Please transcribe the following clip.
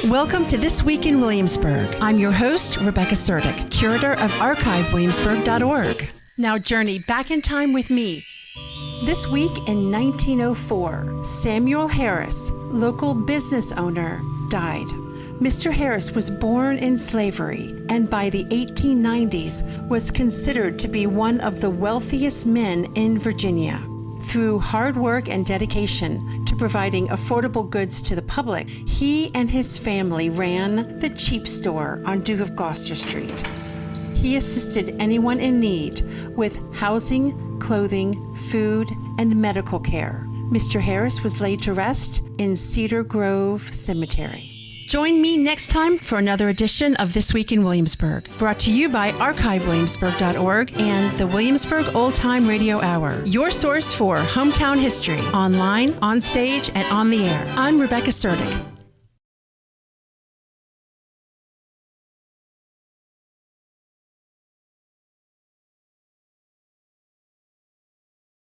Welcome to This Week in Williamsburg. I'm your host, Rebecca Suerdieck, curator of archivewilliamsburg.org. Now journey back in time with me. This week in 1904, Samuel Harris, local business owner, died. Mr. Harris was born in slavery and by the 1890s was considered to be one of the wealthiest men in Virginia. Through hard work and dedication to providing affordable goods to the public, he and his family ran the Cheap Store on Duke of Gloucester Street. He assisted anyone in need with housing, clothing, food, and medical care. Mr. Harris was laid to rest in Cedar Grove Cemetery. Join me next time for another edition of This Week in Williamsburg, brought to you by archivewilliamsburg.org and the Williamsburg Old Time Radio Hour, your source for hometown history, online, on stage, and on the air. I'm Rebecca Suerdieck.